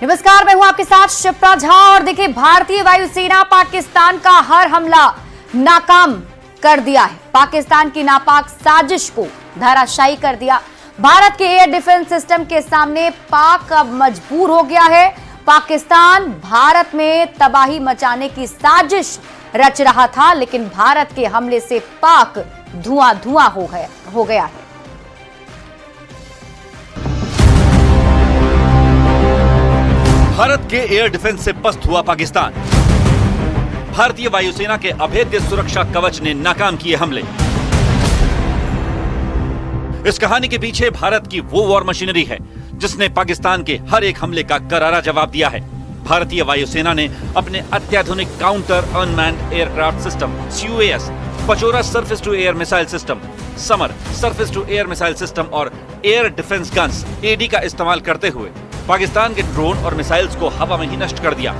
नमस्कार, मैं हूं आपके साथ शिप्रा झा। और देखिए, भारतीय वायुसेना पाकिस्तान का हर हमला नाकाम कर दिया है। पाकिस्तान की नापाक साजिश को धराशायी कर दिया। भारत के एयर डिफेंस सिस्टम के सामने पाक अब मजबूर हो गया है। पाकिस्तान भारत में तबाही मचाने की साजिश रच रहा था, लेकिन भारत के हमले से पाक धुआं धुआं हो गया है। भारत के एयर डिफेंस से पस्त हुआ पाकिस्तान। भारतीय वायुसेना के अभेद्य सुरक्षा कवच ने नाकाम किए हमले। इस कहानी के पीछे भारत की वो वॉर मशीनरी है जिसने पाकिस्तान के हर एक हमले का करारा जवाब दिया है। भारतीय वायुसेना ने अपने अत्याधुनिक counter unmanned aircraft system CUAS, Pechora surface to air missile system, Samar surface to air missile system और एयर डिफेंस गन्स AD का इस्तेमाल करते हुए पाकिस्तान के ड्रोन और मिसाइल्स को हवा में ही नष्ट कर दिया।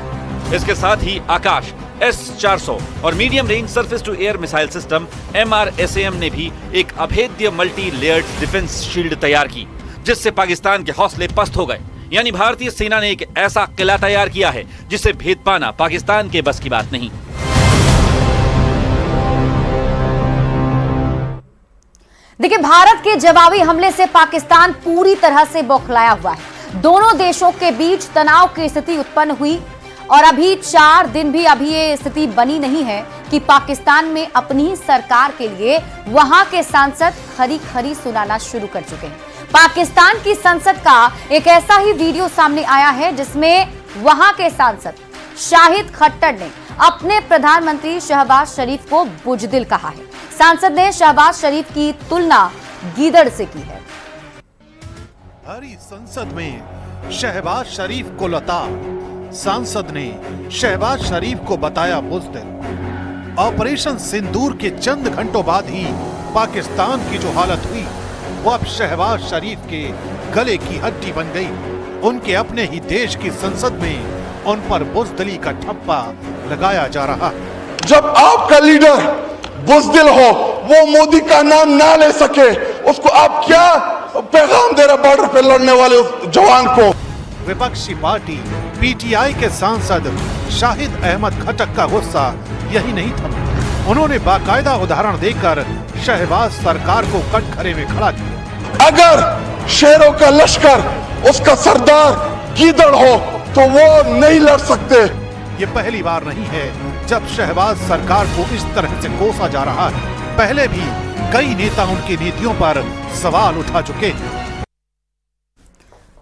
इसके साथ ही आकाश S-400 और medium range surface to air missile system MRSAM ने भी एक अभेद्य मल्टी लेयर्ड डिफेंस शील्ड तैयार की, जिससे पाकिस्तान के हौसले पस्त हो गए। यानी भारतीय सेना ने एक ऐसा किला तैयार किया है जिसे भेद पाना पाकिस्तान के बस की बात नहीं। देखिए, भारत के जवाबी हमले से पाकिस्तान पूरी तरह से बौखलाया हुआ है। दोनों देशों के बीच तनाव की स्थिति उत्पन्न हुई और अभी 4 दिन भी ये स्थिति बनी नहीं है कि पाकिस्तान में अपनी ही सरकार के लिए वहां के सांसद खरी खरी सुनाना शुरू कर चुके हैं। पाकिस्तान की संसद का एक ऐसा ही वीडियो सामने आया है जिसमें वहां के सांसद शाहिद खट्टर ने अपने प्रधानमंत्री शहबाज शरीफ को बुजदिल कहा है। सांसद ने शहबाज शरीफ की तुलना गीदड़ से की है। हरी संसद में शहबाज शरीफ को लता, सांसद ने शहबाज शरीफ को बताया बुजदिल। ऑपरेशन सिंदूर के चंद घंटों बाद ही पाकिस्तान की जो हालत हुई वो अब शहबाज शरीफ के गले की हड्डी बन गई। उनके अपने ही देश की संसद में उन पर बुजदिली का ठप्पा लगाया जा रहा है। जब आपका लीडर बुजदिल हो, वो मोदी का नाम ना ले सके, उसको आप क्या पैगाम दे रहे बॉर्डर पे लड़ने वाले उस जवान को? विपक्षी पार्टी PTI के सांसद शाहिद अहमद खट्टर का गुस्सा यही नहीं थमा। उन्होंने बाकायदा उदाहरण देकर शहबाज सरकार को कटघरे में खड़ा किया। अगर शेरों का लश्कर उसका सरदार गीदड़ हो तो वो नहीं लड़ सकते। ये पहली बार नहीं है जब शहबाज सरकार को इस तरह से कोसा जा रहा है। पहले भी कई नेता उनकी नीतियों पर सवाल उठा चुके हैं।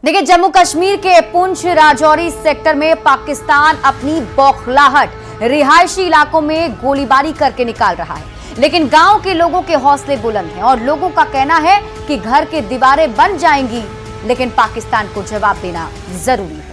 देखिए, जम्मू कश्मीर के पुंछ राजौरी सेक्टर में पाकिस्तान अपनी बौखलाहट रिहायशी इलाकों में गोलीबारी करके निकाल रहा है, लेकिन गांव के लोगों के हौसले बुलंद हैं और लोगों का कहना है कि घर की दीवारें बन जाएंगी, लेकिन पाकिस्तान को जवाब देना जरूरी है।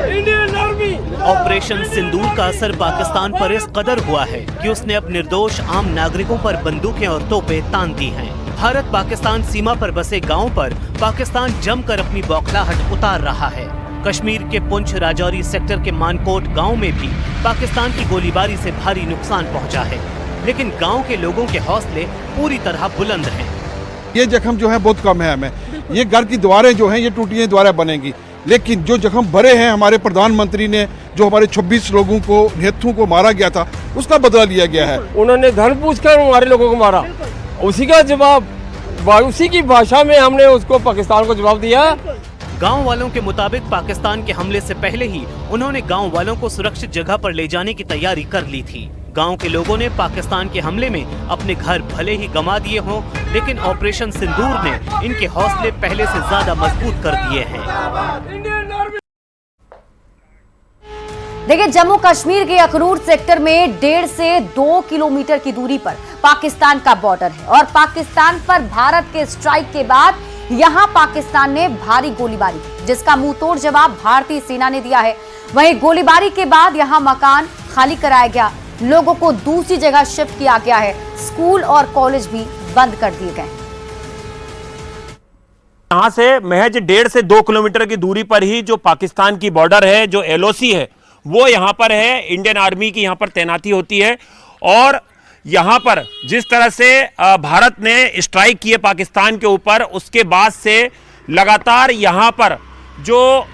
Indian army. ऑपरेशन सिंदूर का असर पाकिस्तान पर इस कदर हुआ है कि उसने अब निर्दोष आम नागरिकों पर बंदूकें और तोपें तान दी हैं। भारत पाकिस्तान सीमा पर बसे गांवों पर पाकिस्तान जमकर अपनी बौखलाहट उतार रहा है। कश्मीर के पुंछ राजौरी सेक्टर के मानकोट गांव में भी पाकिस्तान की गोलीबारी से भारी नुकसान पहुंचा है, लेकिन गांव के लोगों के हौसले पूरी तरह बुलंद हैं। ये जख्म जो है बहुत कम है हमें। ये घर की दीवारें जो हैं ये टूटी दीवारें बनेंगी, लेकिन जो जख्म भरे हैं हमारे प्रधानमंत्री ने, जो हमारे 26 लोगों को नेतुओं को मारा गया था, उसका बदला लिया गया है। उन्होंने धन पूछकर हमारे लोगों को मारा, उसी का जवाब, उसी की भाषा में हमने उसको पाकिस्तान को जवाब दिया। गांव वालों के मुताबिक पाकिस्तान के हमले से पहले ही उन्होंने गांव वालों को सुरक्षित जगह पर ले जाने की तैयारी कर ली थी। गांव के लोगों ने पाकिस्तान के हमले में अपने घर भले ही गंवा दिए हों, लेकिन ऑपरेशन सिंदूर ने इनके हौसले पहले से ज्यादा मजबूत कर दिए हैं। देखिए, जम्मू कश्मीर के अखनूर सेक्टर में 1.5 से 2 किलोमीटर की दूरी पर पाकिस्तान का बॉर्डर है और पाकिस्तान पर भारत के स्ट्राइक के बाद यहां पाकिस्तान ने भारी गोलीबारी की, जिसका मुंहतोड़ जवाब भारतीय सेना ने दिया है। वहीं गोलीबारी के बाद यहां मकान खाली कराया गया, लोगों को दूसरी जगह शिफ्ट किया गया है, स्कूल और कॉलेज भी बंद कर दिए गए। यहाँ से महज 1.5 से 2 किलोमीटर की दूरी पर ही जो पाकिस्तान की बॉर्डर है, जो LOC है, वो यहाँ पर है। इंडियन आर्मी की यहाँ पर तैनाती होती है और यहाँ पर जिस तरह से भारत ने स्ट्राइक किए पाकिस्तान के ऊपर, उसके बाद से लगातार यहाँ पर जो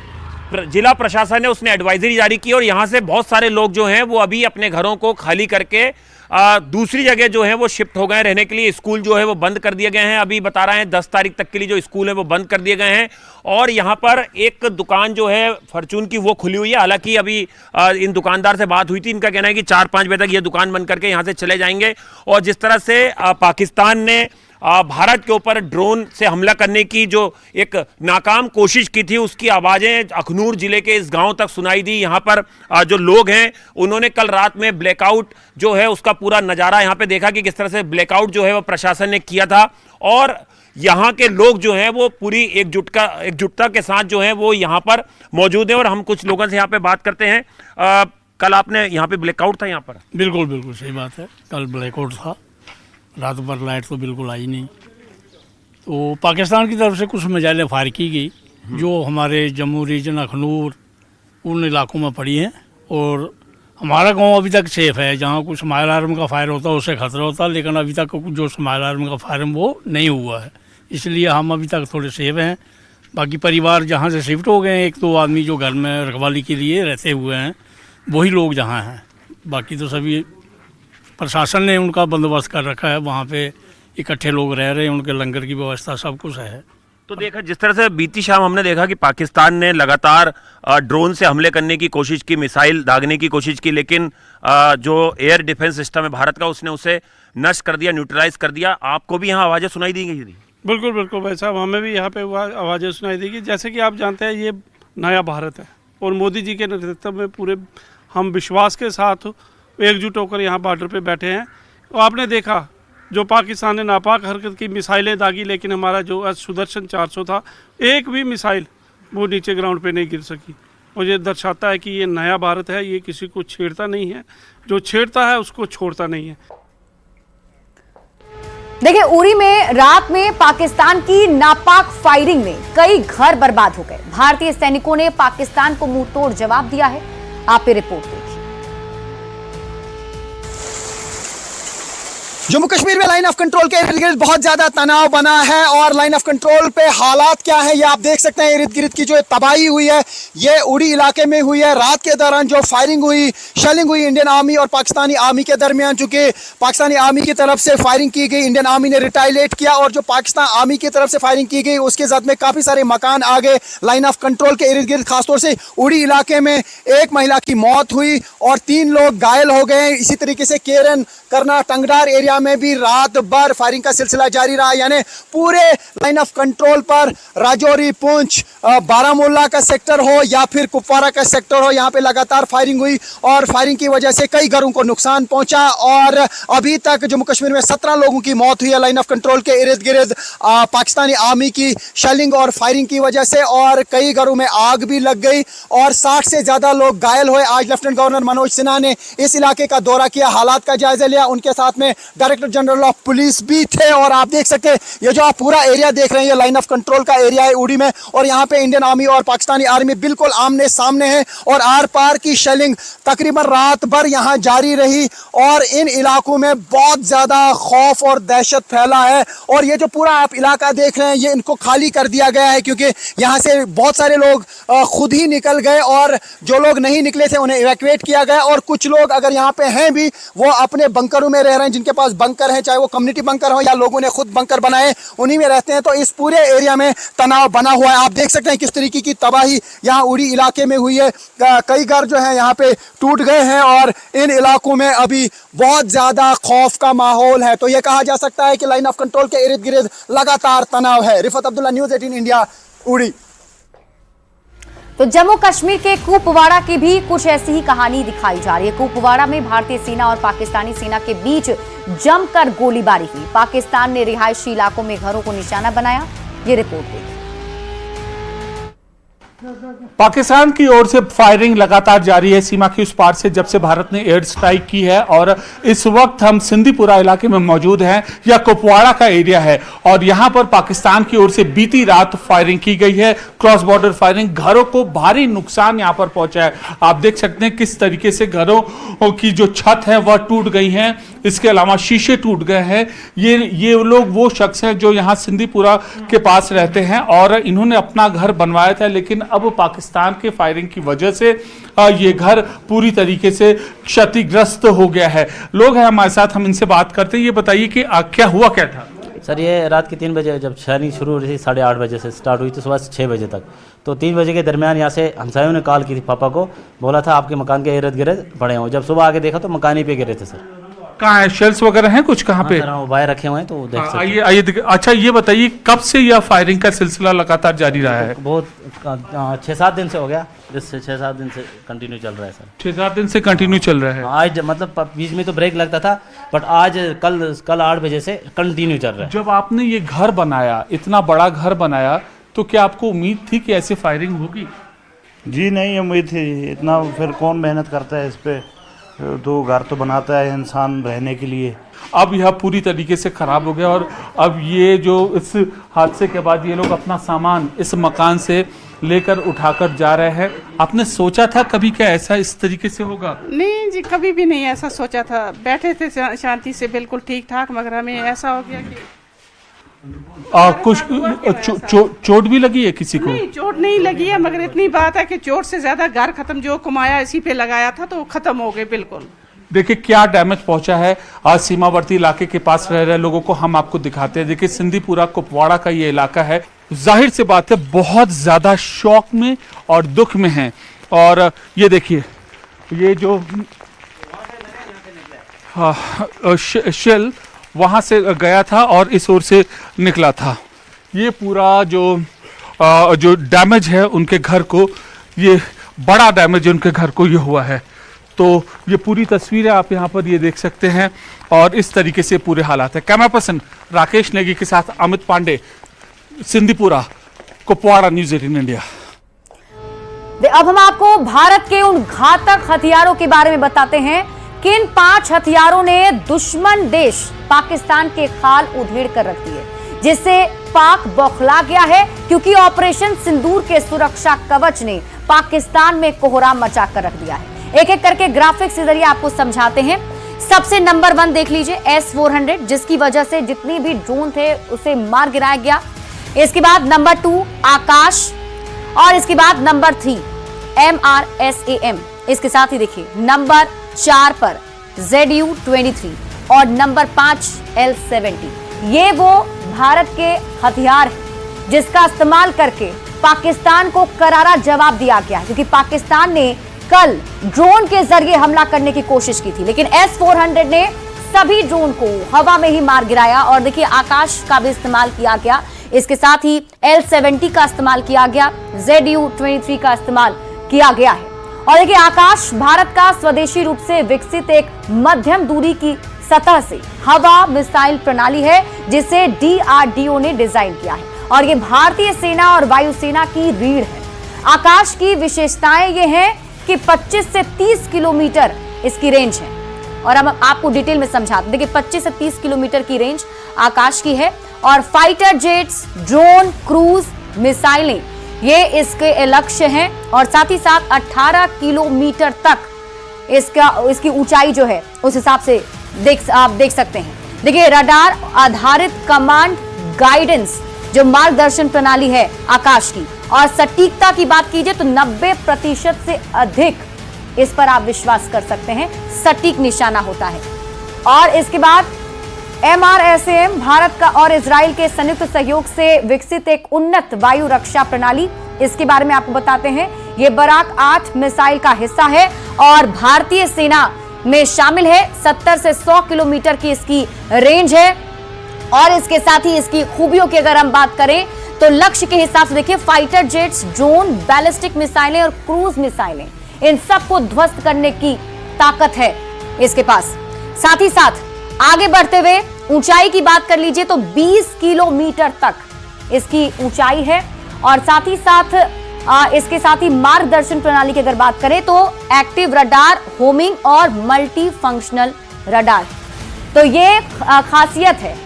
जिला प्रशासन है उसने एडवाइजरी जारी की और यहाँ से बहुत सारे लोग जो हैं वो अभी अपने घरों को खाली करके दूसरी जगह जो है वो शिफ्ट हो गए रहने के लिए। स्कूल जो है वो बंद कर दिए गए हैं, अभी बता रहे हैं 10 तारीख तक के लिए जो स्कूल है वो बंद कर दिए गए हैं। और यहाँ पर एक दुकान जो है फॉर्चून की वो खुली हुई है। हालांकि अभी इन दुकानदार से बात हुई थी, इनका कहना है कि 4-5 बजे तक ये दुकान बंद करके यहाँ से चले जाएंगे। और जिस तरह से पाकिस्तान ने भारत के ऊपर ड्रोन से हमला करने की जो एक नाकाम कोशिश की थी, उसकी आवाज़ें अखनूर जिले के इस गांव तक सुनाई दी। यहाँ पर जो लोग हैं उन्होंने कल रात में ब्लैकआउट जो है उसका पूरा नज़ारा यहाँ पे देखा कि किस तरह से ब्लैकआउट जो है वो प्रशासन ने किया था। और यहाँ के लोग जो हैं वो पूरी एकजुटता के साथ जो है वो यहाँ पर मौजूद हैं। और हम कुछ लोगों से यहाँ पे बात करते हैं। कल आपने यहाँ पे ब्लैकआउट था यहाँ पर? बिल्कुल बिल्कुल सही बात है, कल ब्लैकआउट था, रात भर लाइट तो बिल्कुल आई नहीं। तो पाकिस्तान की तरफ से कुछ मिसाइलें फायर की गई जो हमारे जम्मू रीजन अखनूर उन इलाकों में पड़ी हैं। और हमारा गांव अभी तक सेफ है, जहां कुछ स्माइल आर्म का फायर होता है उससे खतरा होता है, लेकिन अभी तक जो स्माइल आर्म का फायर वो नहीं हुआ है, इसलिए हम अभी तक थोड़े सेफ हैं। बाकी परिवार जहाँ से शिफ्ट हो गए हैं, 1-2 आदमी जो घर में रखवाली के लिए रहते हुए हैं वही लोग जहाँ हैं, बाकी तो सभी प्रशासन ने उनका बंदोबस्त कर रखा है। वहाँ पे इकट्ठे लोग रह रहे हैं, उनके लंगर की व्यवस्था सब कुछ है। तो देखा जिस तरह से बीती शाम हमने देखा कि पाकिस्तान ने लगातार ड्रोन से हमले करने की कोशिश की, मिसाइल दागने की कोशिश की, लेकिन जो एयर डिफेंस सिस्टम है भारत का उसने उसे नष्ट कर दिया, न्यूट्रलाइज कर दिया। आपको भी यहाँ आवाज़ें सुनाई दी गई थी? बिल्कुल बिल्कुल भाई साहब, हमें भी यहाँ पे आवाज़ें सुनाई देगी। जैसे कि आप जानते हैं ये नया भारत है और मोदी जी के नेतृत्व में पूरे हम विश्वास के साथ एकजुट होकर यहाँ बॉर्डर पे बैठे हैं। तो आपने देखा जो पाकिस्तान ने नापाक हरकत की, मिसाइलें दागी, लेकिन हमारा जो सुदर्शन 400 था, एक भी मिसाइल वो नीचे ग्राउंड पे नहीं गिर सकी। और ये दर्शाता है कि ये नया भारत है, ये किसी को छेड़ता नहीं है, जो छेड़ता है उसको छोड़ता नहीं है। देखिए, उरी में रात में पाकिस्तान की नापाक फायरिंग में कई घर बर्बाद हो गए। भारतीय सैनिकों ने पाकिस्तान को मुंह तोड़ जवाब दिया है। आप ये रिपोर्ट देखिए। जम्मू कश्मीर में लाइन ऑफ कंट्रोल के इर्द गिर्द बहुत ज्यादा तनाव बना है और लाइन ऑफ कंट्रोल पे हालात क्या है ये आप देख सकते हैं। इर्द गिर्द की जो तबाही हुई है ये उड़ी इलाके में हुई है। रात के दौरान जो फायरिंग हुई, शेलिंग हुई इंडियन आर्मी और पाकिस्तानी आर्मी के दरमियान, चूंकि पाकिस्तानी आर्मी की तरफ से फायरिंग की गई, इंडियन आर्मी ने रिटाइलेट किया और जो पाकिस्तान आर्मी की तरफ से फायरिंग की गई उसके साथ में काफी सारे मकान आ गए लाइन ऑफ कंट्रोल के इर्द गिर्द। खासतौर से उड़ी इलाके में एक महिला की मौत हुई और 3 लोग घायल हो गए। इसी तरीके से केरन, करना, टंगडार एरिया में भी रात भर फायरिंग का सिलसिला जारी रहा। यानी पूरे लाइन ऑफ कंट्रोल पर राजौरी, पुंछ, बारामूला का सेक्टर हो या फिर कुपवारा का सेक्टर हो, यहाँ पे लगातार फायरिंग हुई और फायरिंग की वजह से कई घरों को नुकसान पहुंचा। और अभी तक जम्मू कश्मीर में 17 लोगों की मौत हुई है लाइन ऑफ कंट्रोल के इर्द गिर्द पाकिस्तानी आर्मी की शेलिंग और फायरिंग की वजह से, और कई घरों में आग भी लग गई और 60 से ज्यादा लोग घायल हुए। आज लेफ्टिनेंट गवर्नर मनोज सिन्हा ने इस इलाके का दौरा किया, हालात का जायजा लिया। उनके साथ में डायरेक्टर जनरल ऑफ पुलिस भी थे और आप देख सकते हैं ये जो आप पूरा एरिया देख रहे हैं ये लाइन ऑफ कंट्रोल का एरिया है उड़ी में। और यहाँ पे इंडियन आर्मी और पाकिस्तानी आर्मी बिल्कुल आमने सामने है और आर पार की शेलिंग तकरीबन रात भर यहाँ जारी रही और इन इलाकों में बहुत ज्यादा खौफ और दहशत फैला है। और ये जो पूरा आप इलाका देख रहे हैं ये इनको खाली कर दिया गया है क्योंकि यहाँ से बहुत सारे लोग खुद ही निकल गए और जो लोग नहीं निकले थे उन्हें इवैक्यूएट किया गया। और कुछ लोग अगर यहाँ पे हैं भी वो अपने बंकरों में रह रहे हैं, जिनके पास बंकर है, चाहे वो कम्युनिटी बंकर हो या लोगों ने खुद बंकर बनाए उन्हीं में रहते हैं। तो इस पूरे एरिया में तनाव बना हुआ है। आप देख सकते हैं किस तरीके की तबाही यहाँ उड़ी इलाके में हुई है। कई घर जो है यहाँ पे टूट गए हैं और इन इलाकों में अभी बहुत ज्यादा खौफ का माहौल है। तो ये कहा जा सकता है कि लाइन ऑफ कंट्रोल के इर्द गिर्द लगातार तनाव है। रिफत अब्दुल्ला, न्यूज़ 18 इंडिया, उड़ी। तो जम्मू कश्मीर के कुपवाड़ा की भी कुछ ऐसी ही कहानी दिखाई जा रही है। कुपवाड़ा में भारतीय सेना और पाकिस्तानी सेना के बीच जमकर गोलीबारी हुई। पाकिस्तान ने रिहायशी इलाकों में घरों को निशाना बनाया। ये रिपोर्ट देखिए। पाकिस्तान की ओर से फायरिंग लगातार जारी है सीमा की उस पार से, जब से भारत ने एयर स्ट्राइक की है। और इस वक्त हम सिंदीपुरा इलाके में मौजूद हैं, यह कुपवाड़ा का एरिया है और यहां पर पाकिस्तान की ओर से बीती रात फायरिंग की गई है, क्रॉस बॉर्डर फायरिंग। घरों को भारी नुकसान यहां पर पहुंचा है। आप देख सकते हैं किस तरीके से घरों की जो छत है वह टूट गई है, इसके अलावा शीशे टूट गए हैं। ये लोग वो शख्स हैं जो यहाँ सिंदीपुरा के पास रहते हैं और इन्होंने अपना घर बनवाया था, लेकिन अब पाकिस्तान के फायरिंग की वजह से ये घर पूरी तरीके से क्षतिग्रस्त हो गया है। लोग हैं हमारे साथ, हम इनसे बात करते हैं। ये बताइए कि क्या हुआ क्या था? सर ये रात के 3 बजे जब फायरिंग शुरू हो रही थी, 8:30 बजे से स्टार्ट हुई थी सुबह 6 बजे तक। तो 3 बजे के दरमियान यहाँ से हमसायों ने कॉल की थी पापा को, बोला था आपके मकान के इर्द गिर्द पड़े हो। जब सुबह आके देखा तो मकान ही पे गिरे थे सर। कहाँ है? शेल्स वगैरह हैं कुछ कहाँ पे? बाहर रखे हुए हैं तो देख सकते हैं। आइए। अच्छा ये बताइए कब से यह फायरिंग का सिलसिला लगातार जारी रहा है? बहुत 6-7 दिन से हो गया, जिससे 6-7 दिन से कंटिन्यू चल रहा है सर। 6-7 दिन से कंटिन्यू चल रहा है। आज मतलब बीच में तो ब्रेक लगता था, बट आज कल 8 बजे से कंटिन्यू चल रहा है। जब आपने ये घर बनाया, इतना बड़ा घर बनाया, तो क्या आपको उम्मीद थी कि ऐसी फायरिंग होगी? जी नहीं उम्मीद थी, इतना फिर कौन मेहनत करता है इस पे, तो घर तो बनाता है इंसान रहने के लिए। अब यह पूरी तरीके से खराब हो गया और अब ये जो इस हादसे के बाद ये लोग अपना सामान इस मकान से लेकर उठाकर जा रहे हैं। आपने सोचा था कभी क्या ऐसा इस तरीके से होगा? नहीं जी, कभी भी नहीं ऐसा सोचा था। बैठे थे शांति से बिल्कुल ठीक ठाक, मगर हमें ऐसा हो गया कि कुछ चोट भी लगी है किसी को? नहीं, चोट नहीं लगी है, मगर इतनी बात है कि चोट से ज्यादा घर खत्म, जो कमाया इसी पे लगाया था तो वो खत्म हो गए बिल्कुल। देखिए क्या डैमेज पहुंचा है। आज सीमावर्ती इलाके के पास रह रहे लोगों को हम आपको दिखाते हैं। देखिए सिंदीपुरा कुपवाड़ा का ये इलाका है, जाहिर सी बात है बहुत ज्यादा शौक में और दुख में है। और ये देखिए ये जो शेल वहां से गया था और इस ओर से निकला था। ये पूरा जो डैमेज है उनके घर को, ये बड़ा डैमेज उनके घर को ये हुआ है। तो ये पूरी तस्वीर है, आप यहाँ पर ये देख सकते हैं और इस तरीके से पूरे हालात है। कैमरा पर्सन राकेश नेगी के साथ अमित पांडे, सिंदीपुरा, कुपवाड़ा, न्यूज़ 18 इंडिया। अब हम आपको भारत के उन घातक हथियारों के बारे में बताते हैं। किन 5 हथियारों ने दुश्मन देश पाकिस्तान के खाल उधेड़ कर रख दिए, जिससे पाक बौखला गया है, क्योंकि ऑपरेशन सिंदूर के सुरक्षा कवच ने पाकिस्तान में कोहराम मचा कर रख दिया है। एक एक करके ग्राफिक्स के जरिए आपको समझाते हैं। सबसे नंबर 1 देख लीजिए, S-400, जिसकी वजह से जितनी भी ड्रोन थे उसे मार गिराया गया। इसके बाद नंबर 2 आकाश और इसके बाद नंबर 3 MRSAM। इसके साथ ही देखिए नंबर 4 पर ZU-23 और नंबर 5 L-70। ये वो भारत के हथियार हैं जिसका इस्तेमाल करके पाकिस्तान को करारा जवाब दिया गया, क्योंकि पाकिस्तान ने कल ड्रोन के जरिए हमला करने की कोशिश की थी, लेकिन S-400 ने सभी ड्रोन को हवा में ही मार गिराया। और देखिए आकाश का भी इस्तेमाल किया गया, इसके साथ ही L-70 का इस्तेमाल किया गया, ZU-23 का इस्तेमाल किया गया है। और देखिए आकाश भारत का स्वदेशी रूप से विकसित एक मध्यम दूरी की सतह से हवा मिसाइल प्रणाली है, जिसे DRDO ने डिजाइन किया है और ये भारतीय सेना और वायुसेना की रीढ़ है। आकाश की विशेषताएं ये हैं कि 25 से 30 किलोमीटर इसकी रेंज है और हम आपको डिटेल में समझाते हैं। देखिए 25 से 30 किलोमीटर की रेंज आकाश की है और फाइटर जेट्स, ड्रोन, क्रूज मिसाइलें ये इसके लक्ष्य हैं और साथ ही साथ 18 किलोमीटर तक इसकी ऊंचाई जो है उस हिसाब से आप देख सकते हैं। देखिए रडार आधारित कमांड गाइडेंस जो मार्गदर्शन प्रणाली है आकाश की, और सटीकता की बात कीजिए तो 90% से अधिक इस पर आप विश्वास कर सकते हैं, सटीक निशाना होता है। और इसके बाद MRSAM भारत का और इजराइल के संयुक्त सहयोग से विकसित एक उन्नत वायु रक्षा प्रणाली, इसके बारे में आपको बताते हैं। ये बराक 8 मिसाइल का हिस्सा है और भारतीय सेना में शामिल है। 70 से 100 किलोमीटर की इसकी रेंज है और इसके साथ ही इसकी खूबियों की अगर हम बात करें तो लक्ष्य के हिसाब से देखिए फाइटर जेट्स, ड्रोन, बैलिस्टिक मिसाइलें और क्रूज मिसाइलें, इन सबको ध्वस्त करने की ताकत है इसके पास। साथ ही साथ आगे बढ़ते हुए ऊंचाई की बात कर लीजिए तो 20 किलोमीटर तक इसकी ऊंचाई है और साथ ही साथ इसके साथ ही मार्गदर्शन प्रणाली की अगर बात करें तो एक्टिव रडार, होमिंग और मल्टी फंक्शनल रडार। तो ये खासियत है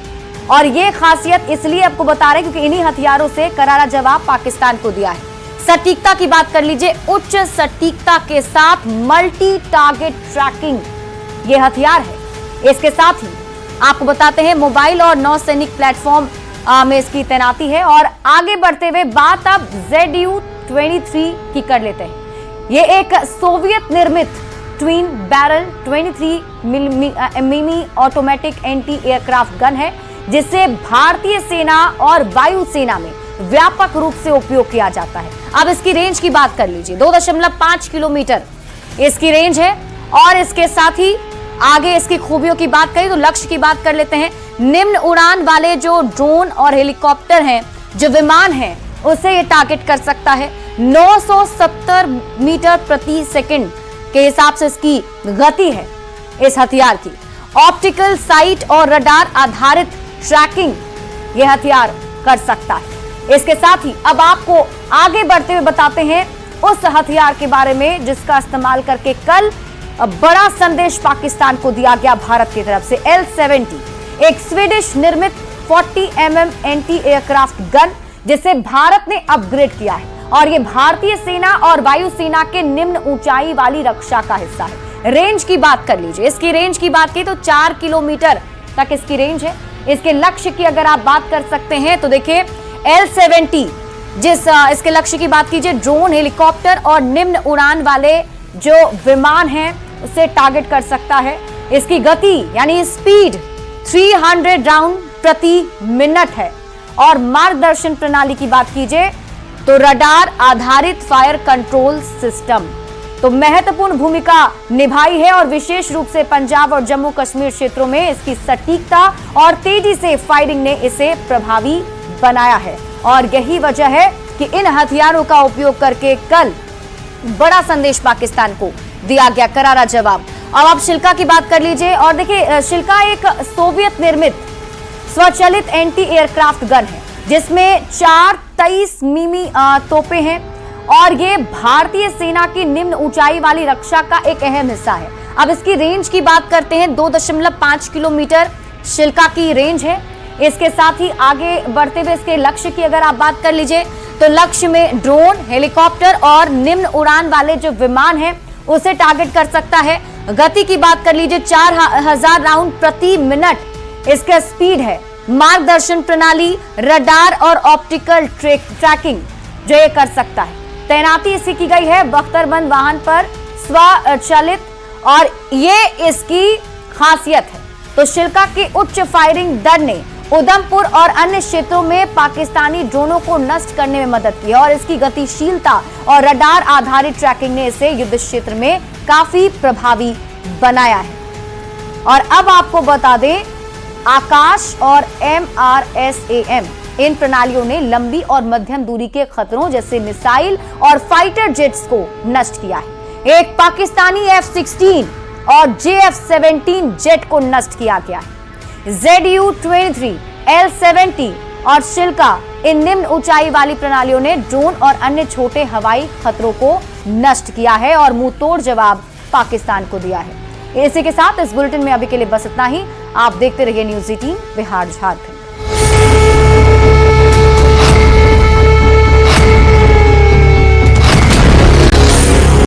और ये खासियत इसलिए आपको बता रहे हैं क्योंकि इन्हीं हथियारों से करारा जवाब पाकिस्तान को दिया है। सटीकता की बात कर लीजिए, उच्च सटीकता के साथ मल्टी टारगेट ट्रैकिंग ये हथियार है। इसके साथ ही आपको बताते हैं मोबाइल और नौसैनिक प्लेटफॉर्म में इसकी तैनाती है। और आगे बढ़ते हुए बात अब ZU-23 की कर लेते हैं। ये एक सोवियत निर्मित ट्विन बैरल 23 मिमी ऑटोमेटिक एंटी एयरक्राफ्ट गन है जिसे भारतीय सेना और वायुसेना में व्यापक रूप से उपयोग किया जाता है। अब इसकी रेंज की बात कर लीजिए, 2.5 किलोमीटर इसकी रेंज है। और इसके साथ ही आगे इसकी खूबियों की बात करें तो लक्ष्य की बात कर लेते हैं। निम्न उड़ान वाले जो ड्रोन और हेलीकॉप्टर हैं, जो विमान हैं, उसे ये टारगेट कर सकता है। 970 मीटर प्रति सेकंड के हिसाब से इसकी गति है इस हथियार की। ऑप्टिकल साइट और रडार आधारित ट्रैकिंग ये हथियार कर सकता है। इसके साथ ही अब आपको आगे बढ़ते हुए बताते हैं उस हथियार के बारे में जिसका इस्तेमाल करके कल बड़ा संदेश पाकिस्तान को दिया गया भारत की तरफ से। L-70 एक स्वीडिश निर्मित 40 mm एंटी एयरक्राफ्ट गन जिसे भारत ने अपग्रेड किया है और ये भारतीय सेना और वायुसेना के निम्न ऊंचाई वाली रक्षा का हिस्सा है। रेंज की बात कर लीजिए, इसकी रेंज की बात की तो 4 किलोमीटर तक इसकी रेंज है। इसके लक्ष्य की अगर आप बात कर सकते हैं तो देखिए L-70 इसके लक्ष्य की बात कीजिए, ड्रोन, हेलीकॉप्टर और निम्न उड़ान वाले जो विमान हैं उसे टारगेट कर सकता है। इसकी गति यानी स्पीड 300 राउंड प्रति मिनट है। और मार्गदर्शन प्रणाली की बात कीजिए तो रडार आधारित फायर कंट्रोल सिस्टम तो महत्वपूर्ण भूमिका निभाई है और विशेष रूप से पंजाब और जम्मू कश्मीर क्षेत्रों में इसकी सटीकता और तेजी से फायरिंग ने इसे प्रभावी बनाया है। और यही वजह है कि इन हथियारों का उपयोग करके कल बड़ा संदेश पाकिस्तान को दिया गया, करारा जवाब। अब आप शिल्का की बात कर लीजिए और देखिए शिल्का एक सोवियत निर्मित स्वचालित एंटी एयरक्राफ्ट गन है जिसमें 4 23 मिमी तोपें हैं और ये भारतीय सेना की निम्न ऊंचाई वाली रक्षा का एक अहम हिस्सा है। अब इसकी रेंज की बात करते हैं, 2.5 किलोमीटर शिल्का की रेंज है। इसके साथ ही आगे बढ़ते हुए इसके लक्ष्य की अगर आप बात कर लीजिए तो लक्ष्य में ड्रोन, हेलीकॉप्टर और निम्न उड़ान वाले जो विमान हैं उसे टारगेट कर सकता है। गति की बात कर लीजिए 4000 राउंड प्रति मिनट इसका स्पीड है। मार्गदर्शन प्रणाली, रडार और ऑप्टिकल ट्रैकिंग जो ये कर सकता है। तैनाती इसकी की गई है बख्तरबंद वाहन पर स्वचालित और ये इसकी खासियत है। तो शिल्का के उच्च फायरिंग दर ने उधमपुर और अन्य क्षेत्रों में पाकिस्तानी ड्रोनों को नष्ट करने में मदद की है और इसकी गतिशीलता और रडार आधारित ट्रैकिंग ने इसे युद्ध क्षेत्र में काफी प्रभावी बनाया है। और अब आपको बता दें, आकाश और MRSAM इन प्रणालियों ने लंबी और मध्यम दूरी के खतरों जैसे मिसाइल और फाइटर जेट्स को नष्ट किया है। एक पाकिस्तानी F-16 और JF-17 जेट को नष्ट किया गया है। ZU-23, L-70 और शिल्का इन निम्न ऊंचाई वाली प्रणालियों ने ड्रोन और अन्य छोटे हवाई खतरों को नष्ट किया है और मुंहतोड़ जवाब पाकिस्तान को दिया है। इसी के साथ इस बुलेटिन में अभी के लिए बस इतना ही। आप देखते रहिए न्यूज़ 18 बिहार झारखंड।